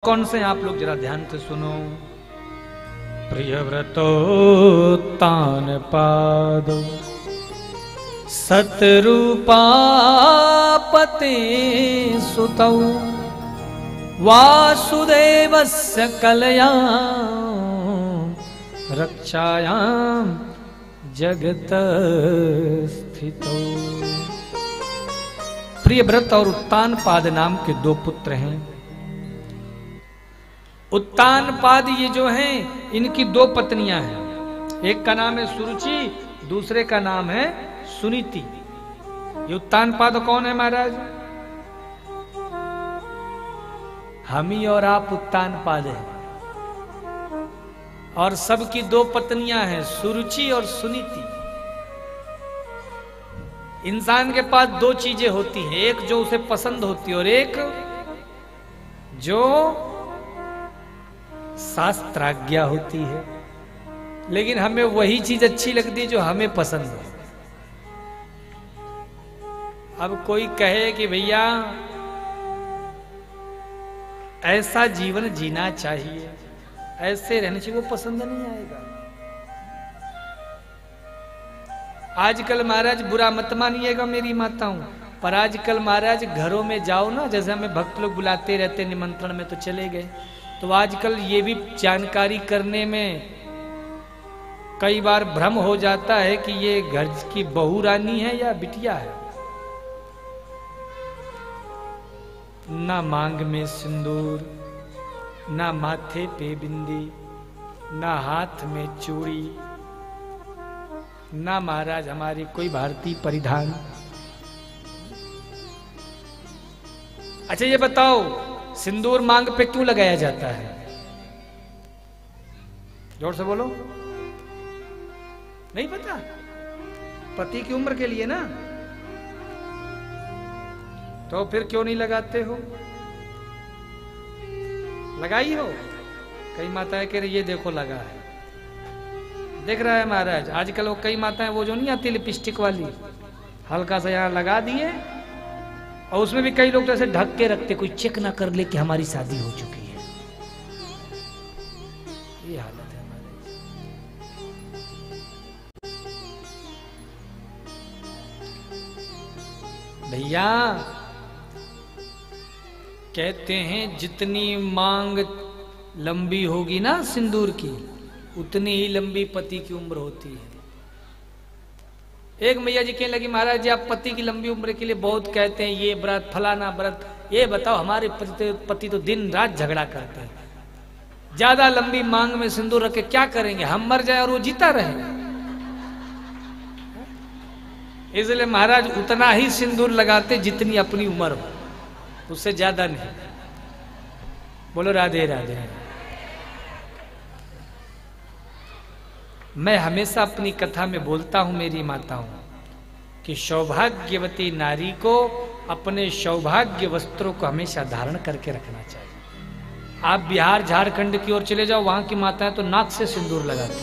कौन से आप लोग जरा ध्यान से सुनो। प्रियव्रतो तान पादो सतरूपापते सुतौ वासुदेवस्य कलया रक्षायां जगत स्थितौ। प्रियव्रत और उत्तानपाद नाम के दो पुत्र हैं। उत्तानपाद ये जो हैं इनकी दो पत्नियां हैं, एक का नाम है सुरुचि, दूसरे का नाम है सुनीति। ये उत्तानपाद कौन है महाराज? हम ही और आप उत्तानपाद हैं। और सबकी दो पत्नियां हैं, सुरुचि और सुनीति। इंसान के पास दो चीजें होती हैं, एक जो उसे पसंद होती है और एक जो शास्त्राज्ञा होती है। लेकिन हमें वही चीज अच्छी लगती है जो हमें पसंद है। अब कोई कहे कि भैया ऐसा जीवन जीना चाहिए, ऐसे रहने चाहिए, वो पसंद नहीं आएगा। आजकल महाराज बुरा मत मानिएगा मेरी माताओं, पर आजकल महाराज घरों में जाओ ना, जैसे हमें भक्त लोग बुलाते रहते निमंत्रण में तो चले गए, तो आजकल ये भी जानकारी करने में कई बार भ्रम हो जाता है कि ये घर की बहू रानी है या बिटिया है। ना मांग में सिंदूर, ना माथे पे बिंदी, ना हाथ में चूड़ी, ना महाराज हमारी कोई भारतीय परिधान। अच्छा ये बताओ, सिंदूर मांग पे क्यों लगाया जाता है? जोर से बोलो। नहीं पता? पति की उम्र के लिए ना? तो फिर क्यों नहीं लगाते हो? लगाई हो? कई माताएं कह रही ये देखो लगा है, देख रहा है महाराज। आजकल वो कई माताएं वो जो नहीं आती लिपस्टिक वाली, हल्का सा यहां लगा दिए, और उसमें भी कई लोग तो ऐसे ढक के रखते, कोई चेक ना कर ले कि हमारी शादी हो चुकी है। ये हालत है हमारी। भैया कहते हैं जितनी मांग लंबी होगी ना सिंदूर की, उतनी ही लंबी पति की उम्र होती है। एक मैया जी कहने लगी महाराज जी आप पति की लंबी उम्र के लिए बहुत कहते हैं, ये व्रत फलाना व्रत, ये बताओ हमारे पति तो दिन रात झगड़ा करते हैं, ज्यादा लंबी मांग में सिंदूर रख के क्या करेंगे? हम मर जाए और वो जीता रहे। इसलिए महाराज उतना ही सिंदूर लगाते जितनी अपनी उम्र हो, उससे ज्यादा नहीं। बोलो राधे राधे। मैं हमेशा अपनी कथा में बोलता हूं मेरी माताओं कि सौभाग्यवती नारी को अपने सौभाग्य वस्त्रों को हमेशा धारण करके रखना चाहिए। आप बिहार झारखंड की ओर चले जाओ, वहां की माताएं तो नाक से सिंदूर लगाती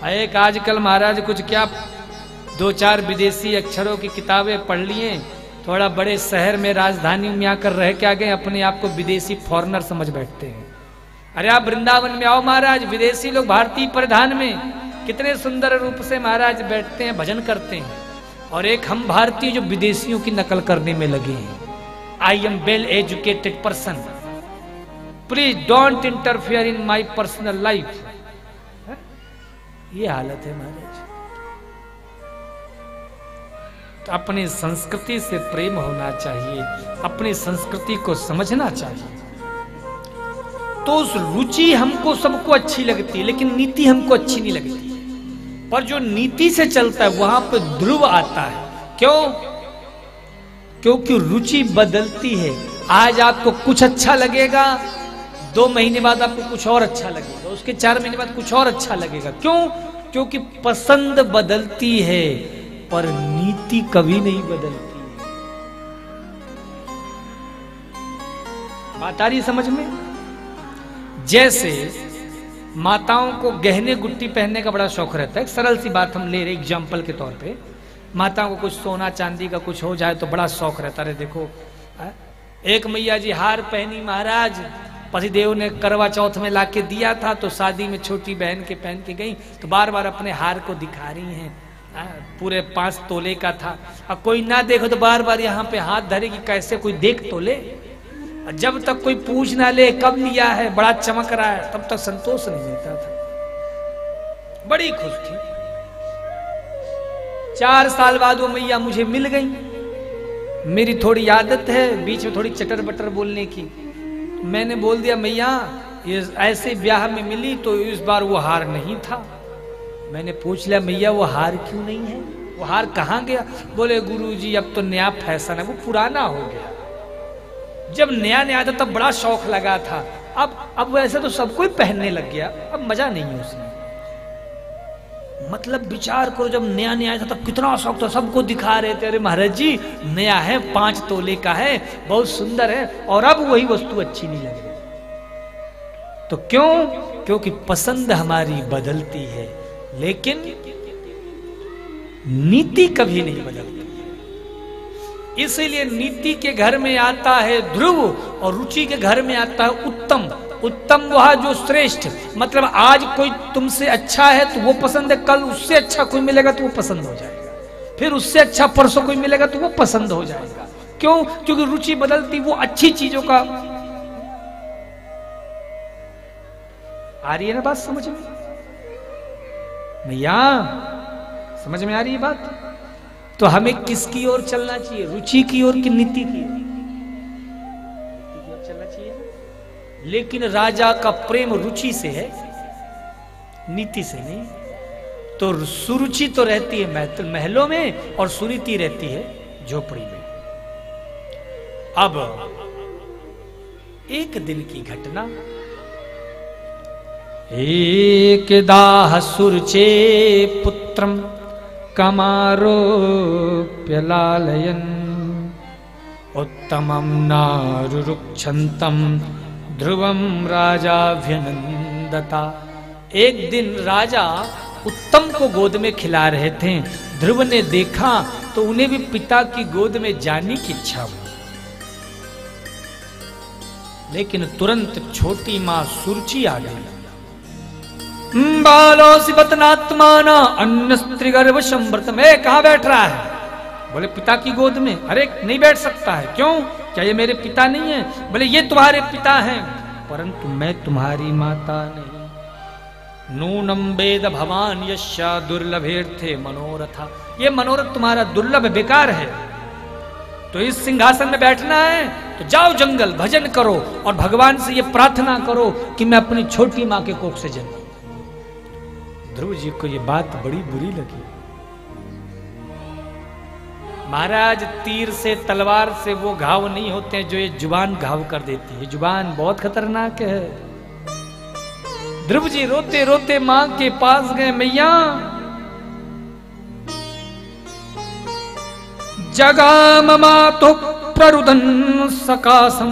हैं। एक आजकल महाराज कुछ क्या दो चार विदेशी अक्षरों की किताबें पढ़ लिए, थोड़ा बड़े शहर में राजधानी में आकर रह के आ गए, अपने आप को विदेशी फॉरेनर समझ बैठते हैं। अरे आप वृंदावन में आओ महाराज, विदेशी लोग भारतीय परिधान में कितने सुंदर रूप से महाराज बैठते हैं, भजन करते हैं, और एक हम भारतीय जो विदेशियों की नकल करने में लगे हैं। I am well educated person, please don't interfere in my personal life. ये हालत है महाराज। तो अपनी संस्कृति से प्रेम होना चाहिए, अपनी संस्कृति को समझना चाहिए। तो उस रुचि हमको सबको अच्छी लगती है, लेकिन नीति हमको अच्छी नहीं लगती। पर जो नीति से चलता है वहां पे ध्रुव आता है। क्यों? क्योंकि रुचि बदलती है। आज आपको कुछ अच्छा लगेगा, 2 महीने बाद आपको कुछ और अच्छा लगेगा, उसके 4 महीने बाद कुछ और अच्छा लगेगा। क्यों? क्योंकि पसंद बदलती है, पर नीति कभी नहीं बदलती। बात आ रही समझ में? जैसे माताओं को गहने गुट्टी पहनने का बड़ा शौक रहता है। एक सरल सी बात हम ले रहे एग्जाम्पल के तौर पे, माताओं को कुछ सोना चांदी का कुछ हो जाए तो बड़ा शौक रहता है। देखो एक मैया जी हार पहनी महाराज, पतिदेव ने करवा चौथ में लाके दिया था, तो शादी में छोटी बहन के पहन के गई, तो बार बार अपने हार को दिखा रही हैं। पूरे 5 तोले का था। अब कोई ना देखो तो बार बार यहाँ पे हाथ धरेगी, कैसे कोई देख तो ले। जब तक कोई पूछ ना ले कब लिया है, बड़ा चमक रहा है, तब तक संतोष नहीं मिलता था। बड़ी खुश थी। 4 साल बाद वो मैया मुझे मिल गई। मेरी थोड़ी आदत है बीच में थोड़ी चटर बटर बोलने की। मैंने बोल दिया मैया ये ऐसे ब्याह में मिली, तो इस बार वो हार नहीं था। मैंने पूछ लिया मैया वो हार क्यों नहीं है, वो हार कहाँ गया? बोले गुरुजी अब तो नया फैशन है, वो पुराना हो गया। जब नया नया था तब बड़ा शौक लगा था, अब वैसे तो सब कोई पहनने लग गया, अब मजा नहीं है उसमें। मतलब विचार करो, जब नया नया था तब कितना शौक था, सबको दिखा रहे थे, अरे महाराज जी नया है, 5 तोले का है, बहुत सुंदर है, और अब वही वस्तु अच्छी नहीं लग रही। तो क्यों? क्योंकि पसंद हमारी बदलती है, लेकिन नीति कभी नहीं बदलती। इसीलिए नीति के घर में आता है ध्रुव और रुचि के घर में आता है उत्तम। उत्तम वह जो श्रेष्ठ, मतलब आज कोई तुमसे अच्छा है तो वो पसंद है, कल उससे अच्छा कोई मिलेगा तो वो पसंद हो जाएगा, फिर उससे अच्छा परसों कोई मिलेगा तो वो पसंद हो जाएगा। क्यों? क्योंकि रुचि बदलती, वो अच्छी चीजों का। आ रही है ना बात समझ में? मैया समझ में आ रही है बात? तो हमें किसकी ओर चलना चाहिए, रुचि की ओर कि नीति की ओर? चलना चाहिए। लेकिन राजा का प्रेम रुचि से है, नीति से नहीं। तो सुरुचि तो रहती है महलों में और सुनीति रहती है झोपड़ी में। अब एक दिन की घटना, एक दाह सुरुचे पुत्रम कमारोप्य लालयन् उत्तमं नारुरुक्षन्तम ध्रुवम राजाभ्यनंदता। एक दिन राजा उत्तम को गोद में खिला रहे थे। ध्रुव ने देखा तो उन्हें भी पिता की गोद में जाने की इच्छा हुई, लेकिन तुरंत छोटी मां सुरुचि आ गई। बालोसी बतनात्माना अन्य स्त्री गर्भ संवृत में, कहा बैठ रहा है? बोले पिता की गोद में। अरे नहीं बैठ सकता है, क्यों? क्या ये मेरे पिता नहीं है? बोले ये तुम्हारे पिता हैं, परंतु मैं तुम्हारी माता नहीं। नूनम वेद भवान यस्या दुर्लभेर्थे मनोरथा, ये मनोरथ तुम्हारा दुर्लभ बेकार है। तो इस सिंहासन में बैठना है तो जाओ जंगल, भजन करो और भगवान से ये प्रार्थना करो कि मैं अपनी छोटी मां के कोख से जन्म। ध्रुव जी को ये बात बड़ी बुरी लगी। महाराज तीर से तलवार से वो घाव नहीं होते हैं जो ये जुबान घाव कर देती है। जुबान बहुत खतरनाक है। ध्रुव जी रोते रोते मां के पास गए। मैया जगाम मातो प्ररुदन सकासम,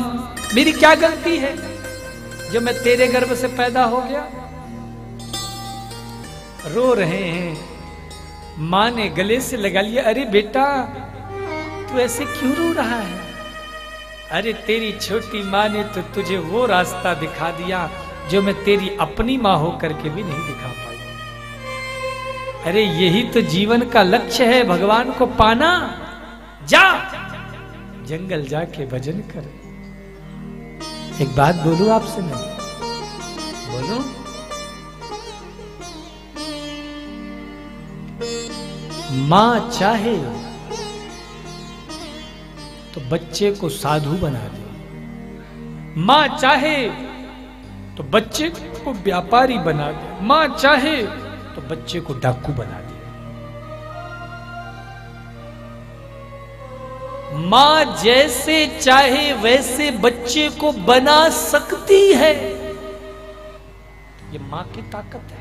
मेरी क्या गलती है जो मैं तेरे गर्भ से पैदा हो गया? रो रहे हैं। मां ने गले से लगा लिया। अरे बेटा तू ऐसे क्यों रो रहा है? अरे तेरी छोटी मां ने तो तुझे वो रास्ता दिखा दिया जो मैं तेरी अपनी मां होकर के भी नहीं दिखा पाई। अरे यही तो जीवन का लक्ष्य है, भगवान को पाना। जा जंगल जाके भजन कर। एक बात बोलूं आपसे, मैं बोलूं? मां चाहे तो बच्चे को साधु बना दे, मां चाहे तो बच्चे को व्यापारी बना दे, मां चाहे तो बच्चे को डाकू बना दे। मां जैसे चाहे वैसे बच्चे को बना सकती है। ये मां की ताकत है।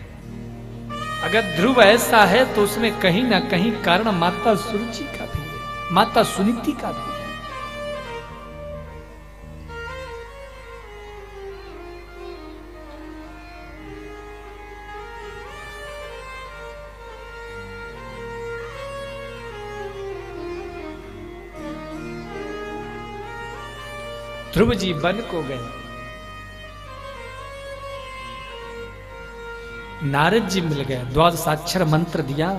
अगर ध्रुव ऐसा है तो उसमें कहीं ना कहीं कारण माता सुरुचि का भी है, माता सुनीति का भी है। ध्रुव जी वन को गए। नारद जी मिल गए, द्वादशाक्षर मंत्र दिया,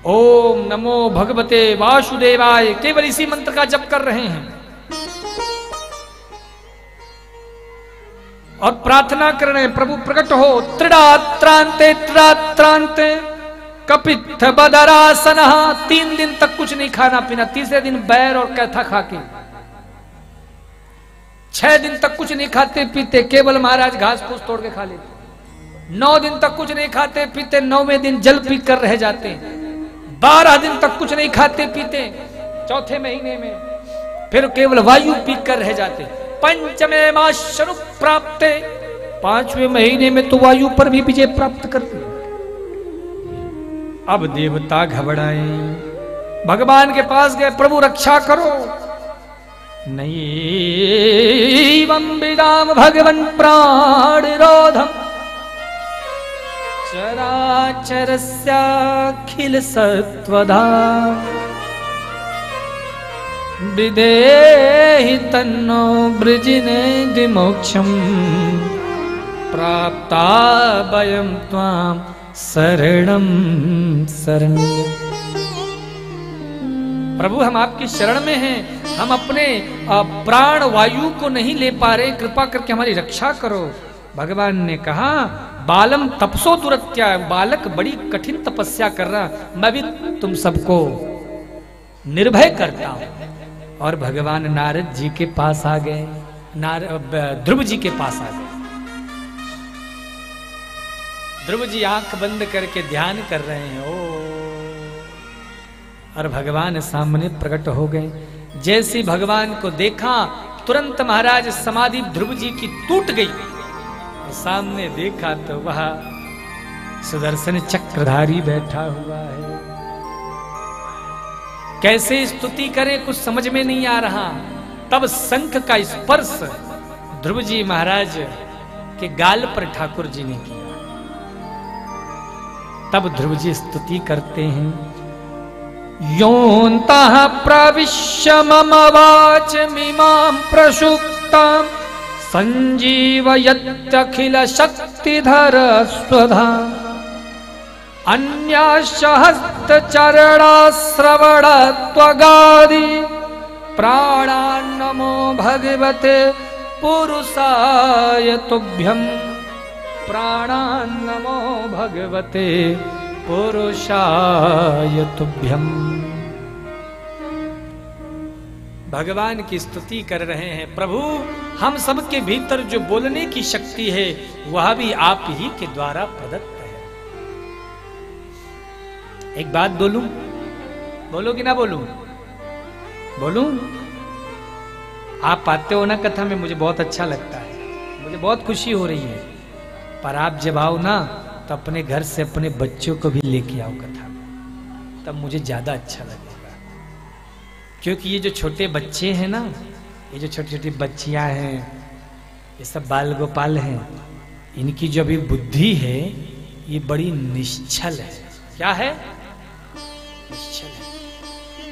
ओम नमो भगवते वासुदेवाय, केवल इसी मंत्र का जप कर रहे हैं और प्रार्थना कर रहे हैं, प्रभु प्रकट हो। त्रिडात्रांते त्रिडात्रांते कपित्थ बदरासन। 3 दिन तक कुछ नहीं खाना पीना, तीसरे दिन बैर और कैथा खाके, 6 दिन तक कुछ नहीं खाते पीते, केवल महाराज घास फूस तोड़ के खा लेते। 9 दिन तक कुछ नहीं खाते पीते, 9वें दिन जल पी कर रह जाते। 12 दिन तक कुछ नहीं खाते पीते, चौथे महीने में फिर केवल वायु पी कर रह जाते। पंचमे माशनु प्राप्ते, 5वें महीने में तो वायु पर भी विजय प्राप्त करते। अब देवता घबराए, भगवान के पास गए, प्रभु रक्षा करो। नहीं विदाम भगवन् प्राणिरोधम चराचरस्याखिल सत्वधा विदेहि तन्नो वृजिने विमोक्षम प्राप्ता वयं त्वां शरणं शरण्य। प्रभु हम आपकी शरण में हैं, हम अपने प्राण वायु को नहीं ले पा रहे, कृपा करके हमारी रक्षा करो। भगवान ने कहा, बालम तपसो दुरत्या, बालक बड़ी कठिन तपस्या कर रहा, मैं भी तुम सबको निर्भय करता हूं। और भगवान नारद जी के पास आ गए, ध्रुव जी के पास आ गए। ध्रुव जी आंख बंद करके ध्यान कर रहे हैं, ओ, और भगवान सामने प्रकट हो गए। जैसे भगवान को देखा, तुरंत महाराज समाधि ध्रुव जी की टूट गई। सामने देखा तो वह सुदर्शन चक्रधारी बैठा हुआ है। कैसे स्तुति करें कुछ समझ में नहीं आ रहा। तब शंख का स्पर्श ध्रुव जी महाराज के गाल पर ठाकुर जी ने किया। तब ध्रुव जी स्तुति करते हैं, योऽन्तः प्रविश्य मम वाचमिमां प्रसुप्तां संजीवयत्यखिल शक्तिधर स्वधा अन्याश्च हस्तचरणाश्रवण त्वगादि प्राणान् नमो भगवते पुरुषाय तुभ्यं प्राणान् नमो भगवते पुरुषाय तुभ्यं। भगवान की स्तुति कर रहे हैं, प्रभु हम सबके भीतर जो बोलने की शक्ति है वह भी आप ही के द्वारा प्रदत्त है। एक बात बोलूं, बोलो कि ना बोलूं? बोलूं? आप आते हो ना कथा में, मुझे बहुत अच्छा लगता है, मुझे बहुत खुशी हो रही है। पर आप जब आओ ना तो अपने घर से अपने बच्चों को भी लेके आओ कथा में, तब मुझे ज्यादा अच्छा लगेगा। क्योंकि ये जो छोटे बच्चे हैं ना, ये जो छोटी छोटी बच्चियां हैं, ये सब बाल गोपाल हैं, इनकी जो अभी बुद्धि है ये बड़ी निश्चल है। क्या है? निश्चल है।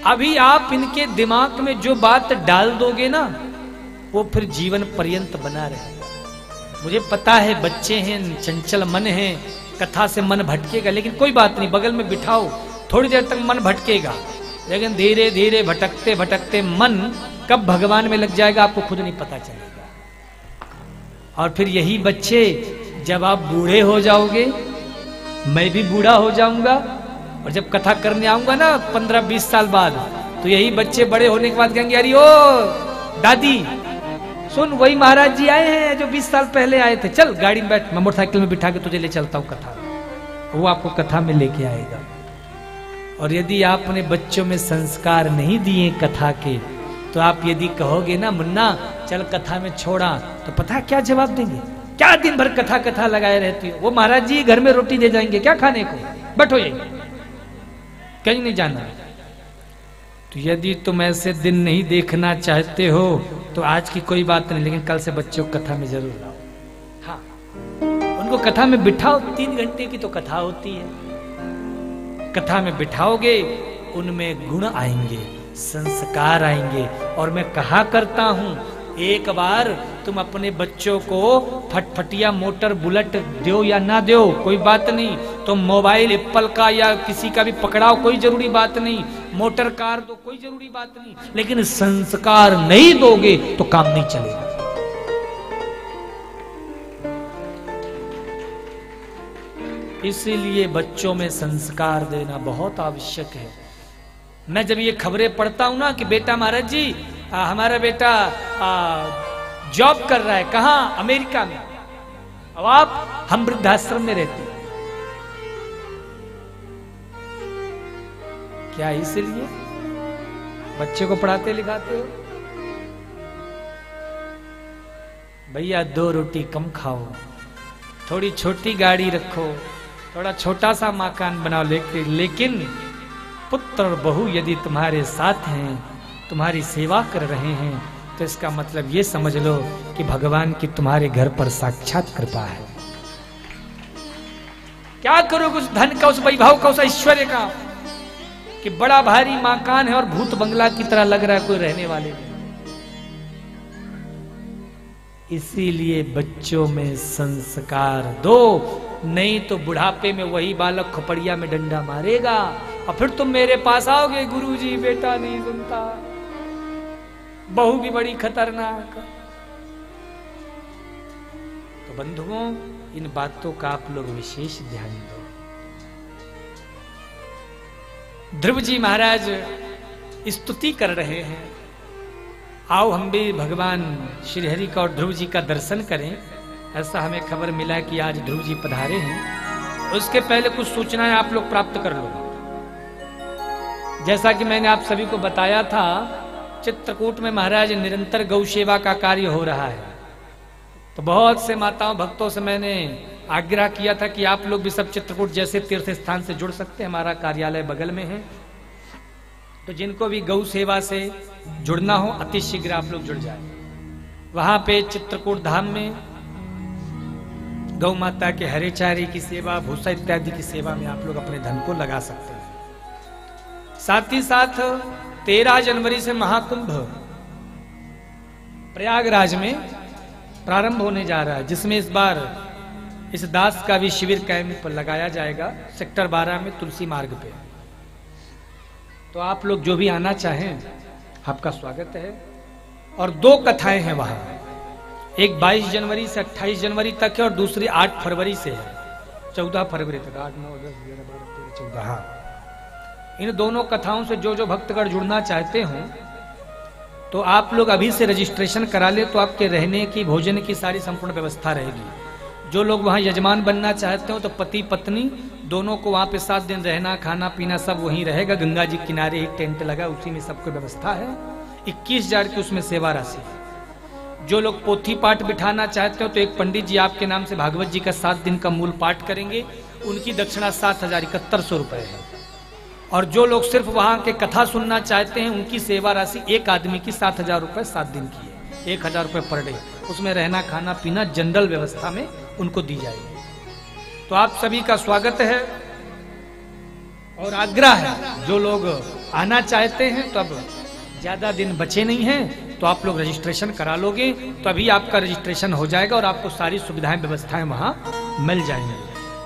अभी आप इनके दिमाग में जो बात डाल दोगे ना वो फिर जीवन पर्यंत बना रहेगा। मुझे पता है बच्चे हैं, चंचल मन है, कथा से मन भटकेगा, लेकिन कोई बात नहीं, बगल में बिठाओ, थोड़ी देर तक मन भटकेगा, लेकिन धीरे धीरे भटकते भटकते मन कब भगवान में लग जाएगा आपको खुद नहीं पता चलेगा। और फिर यही बच्चे जब आप बूढ़े हो जाओगे, मैं भी बूढ़ा हो जाऊंगा, और जब कथा करने आऊंगा ना 15-20 साल बाद, तो यही बच्चे बड़े होने के बाद कहेंगे, अरे ओ दादी सुन, वही महाराज जी आए हैं जो 20 साल पहले आए थे, चल गाड़ी में बैठ, मैं मोटरसाइकिल में बिठा के तुझे ले चलता हूँ कथा। वो आपको कथा में लेके आएगा। और यदि आपने बच्चों में संस्कार नहीं दिए कथा के, तो आप यदि कहोगे ना मुन्ना चल कथा में छोड़ा, तो पता है क्या जवाब देंगे? क्या दिन भर कथा कथा लगाए रहती हो? वो महाराज जी घर में रोटी दे जाएंगे क्या खाने को, बैठो ये, कहीं नहीं जाना। तो यदि तुम ऐसे दिन नहीं देखना चाहते हो तो आज की कोई बात नहीं, लेकिन कल से बच्चों को कथा में जरूर लाओ। हाँ, उनको कथा में बिठाओ, 3 घंटे की तो कथा होती है। कथा में बिठाओगे, उनमें गुण आएंगे, संस्कार आएंगे। और मैं कहा करता हूं, एक बार तुम अपने बच्चों को फटफटिया मोटर बुलेट दो या ना दो कोई बात नहीं, तुम मोबाइल एप्पल का या किसी का भी पकड़ाओ कोई जरूरी बात नहीं, मोटर कार दो कोई जरूरी बात नहीं, लेकिन संस्कार नहीं दोगे तो काम नहीं चलेगा। इसीलिए बच्चों में संस्कार देना बहुत आवश्यक है। मैं जब ये खबरें पढ़ता हूं ना कि बेटा महाराज जी हमारा बेटा जॉब कर रहा है, कहां? अमेरिका में। अब हम वृद्धाश्रम में रहते हैं, क्या इसलिए बच्चे को पढ़ाते लिखाते हो? भैया 2 रोटी कम खाओ, थोड़ी छोटी गाड़ी रखो, थोड़ा छोटा सा मकान बनाओ, लेकिन पुत्र और बहू यदि तुम्हारे साथ हैं, तुम्हारी सेवा कर रहे हैं, तो इसका मतलब ये समझ लो कि भगवान की तुम्हारे घर पर साक्षात कृपा है। क्या करोगे उस धन का, उस वैभव का, उस ऐश्वर्य का कि बड़ा भारी मकान है और भूत बंगला की तरह लग रहा है, कोई रहने वाले नहीं। इसीलिए बच्चों में संस्कार दो, नहीं तो बुढ़ापे में वही बालक खोपड़िया में डंडा मारेगा और फिर तुम मेरे पास आओगे, गुरुजी बेटा नहीं सुनता, बहू भी बड़ी खतरनाक। तो बंधुओं, इन बातों का आप लोग विशेष ध्यान दो। ध्रुव जी महाराज स्तुति कर रहे हैं, आओ हम भी भगवान श्रीहरि का और ध्रुव जी का दर्शन करें। ऐसा हमें खबर मिला कि आज ध्रुव जी पधारे हैं। उसके पहले कुछ सूचनाएं आप लोग प्राप्त कर लो। जैसा कि मैंने आप सभी को बताया था, चित्रकूट में महाराज निरंतर गौ सेवा का कार्य हो रहा है। तो बहुत से माताओं भक्तों से मैंने आग्रह किया था कि आप लोग भी सब चित्रकूट जैसे तीर्थ स्थान से जुड़ सकते हैं, हमारा कार्यालय बगल में है। तो जिनको भी गौ सेवा से जुड़ना हो अति शीघ्र आप लोग जुड़ जाए। वहां पे चित्रकूट धाम में गौ माता के हरे चारे की सेवा, भूसा इत्यादि की सेवा में आप लोग अपने धन को लगा सकते हैं। साथ ही साथ 13 जनवरी से महाकुंभ प्रयागराज में प्रारंभ होने जा रहा है, जिसमें इस बार इस दास का भी शिविर कैंप लगाया जाएगा सेक्टर 12 में तुलसी मार्ग पे। तो आप लोग जो भी आना चाहें आपका स्वागत है। और 2 कथाएं हैं वहां, एक 22 जनवरी से 28 जनवरी तक है और दूसरी 8 फरवरी से है, 14 फरवरी तक, 8, 9, 10, 11, 12, 13, 14। हाँ, इन दोनों कथाओं से जो भक्तगण जुड़ना चाहते हो तो आप लोग अभी से रजिस्ट्रेशन करा ले, तो आपके रहने की, भोजन की सारी संपूर्ण व्यवस्था रहेगी। जो लोग वहां यजमान बनना चाहते हो तो पति पत्नी दोनों को वहां पे 7 दिन रहना, खाना पीना सब वहीं रहेगा। गंगा जी किनारे एक टेंट लगा, उसी में सबको व्यवस्था है। 21,000 की उसमें सेवा राशि। जो लोग पोथी पाठ बिठाना चाहते हो तो एक पंडित जी आपके नाम से भागवत जी का 7 दिन का मूल पाठ करेंगे, उनकी दक्षिणा 7,071 रुपए है। और जो लोग सिर्फ वहां के कथा सुनना चाहते हैं उनकी सेवा राशि एक आदमी की 7,000 रुपए 7 दिन की है, 1,000 रुपए पर डे। उसमें रहना खाना पीना जनरल व्यवस्था में उनको दी जाएगी। तो आप सभी का स्वागत है और आग्रह है, जो लोग आना चाहते हैं तो अब ज्यादा दिन बचे नहीं हैं, तो आप लोग रजिस्ट्रेशन करा लोगे तो अभी आपका रजिस्ट्रेशन हो जाएगा और आपको सारी सुविधाएं व्यवस्थाएं वहां मिल जाएंगी।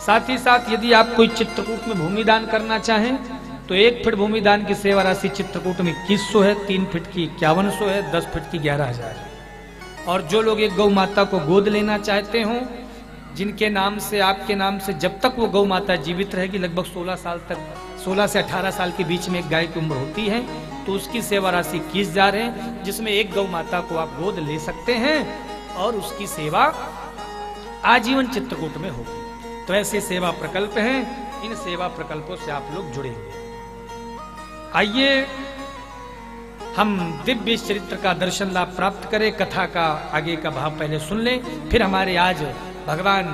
साथ ही साथ यदि आप कोई चित्रकूट में भूमि दान करना चाहें तो 1 फीट भूमि दान की सेवा राशि चित्रकूट में 2100 है, 3 फीट की 5100 है, 10 फीट की 11,000 है। और जो लोग एक गौ माता को गोद लेना चाहते हो, जिनके नाम से, आपके नाम से जब तक वो गौ माता जीवित रहेगी, लगभग 16 साल तक, 16 से 18 साल के बीच में एक गाय की उम्र होती है, तो उसकी सेवा राशि 21,000 है, जिसमें एक गौ माता को आप गोद ले सकते हैं और उसकी सेवा आजीवन चित्रकूट में होगी। तो ऐसे सेवा प्रकल्प हैं, इन सेवा प्रकल्पों से आप लोग जुड़ेंगे। आइए हम दिव्य चरित्र का दर्शन लाभ प्राप्त करें। कथा का आगे का भाव पहले सुन लें, फिर हमारे आज भगवान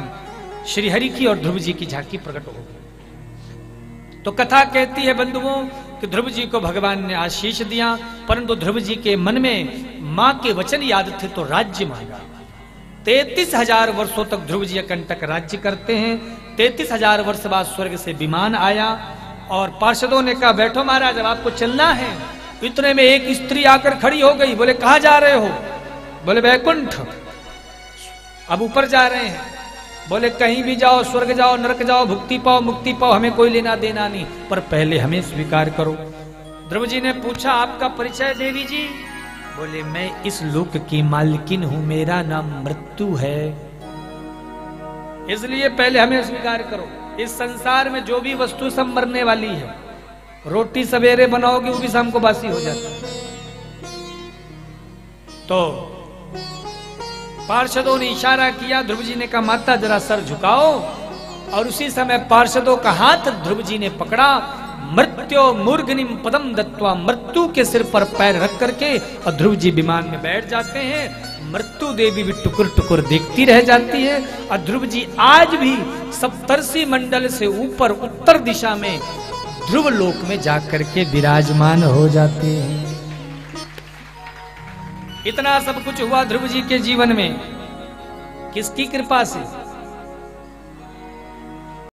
श्रीहरि की और ध्रुव जी की झांकी प्रकट होगी। तो कथा कहती है बंधुओं कि ध्रुव जी को भगवान ने आशीष दिया, परंतु ध्रुव जी के मन में मां के वचन याद थे तो राज्य मांगा। 33,000 वर्षों तक ध्रुव जी अकंटक राज्य करते हैं। 33,000 वर्ष बाद स्वर्ग से विमान आया और पार्षदों ने कहा बैठो महाराज, अब आपको चलना है। इतने में एक स्त्री आकर खड़ी हो गई, बोले कहां जा रहे हो? बोले वैकुंठ, अब ऊपर जा रहे हैं। बोले कहीं भी जाओ, स्वर्ग जाओ, नरक जाओ, भुक्ति पाओ, मुक्ति पाओ, हमें कोई लेना देना नहीं, पर पहले हमें स्वीकार करो। ध्रुव जी ने पूछा आपका परिचय देवी जी? बोले मैं इस लोक की मालकिन हूं, मेरा नाम मृत्यु है, इसलिए पहले हमें स्वीकार करो। इस संसार में जो भी वस्तु सब मरने वाली है, रोटी सवेरे बनाओगे वो भी शाम को बासी हो जाती है। तो पार्षदों ने इशारा किया, ध्रुव जी ने कहा माता जरा सर झुकाओ, और उसी समय पार्षदों का हाथ ध्रुव जी ने पकड़ा। मृत्यो मूर्धनिम पदम दत्वा, मृत्यु के सिर पर पैर रख करके और ध्रुव जी विमान में बैठ जाते हैं। मृत्यु देवी भी टुकुर टुकुर देखती रह जाती है, और ध्रुव जी आज भी सप्तर्षि मंडल से ऊपर उत्तर दिशा में ध्रुव लोक में जाकर के विराजमान हो जाते हैं। इतना सब कुछ हुआ ध्रुव जी के जीवन में, किसकी कृपा से?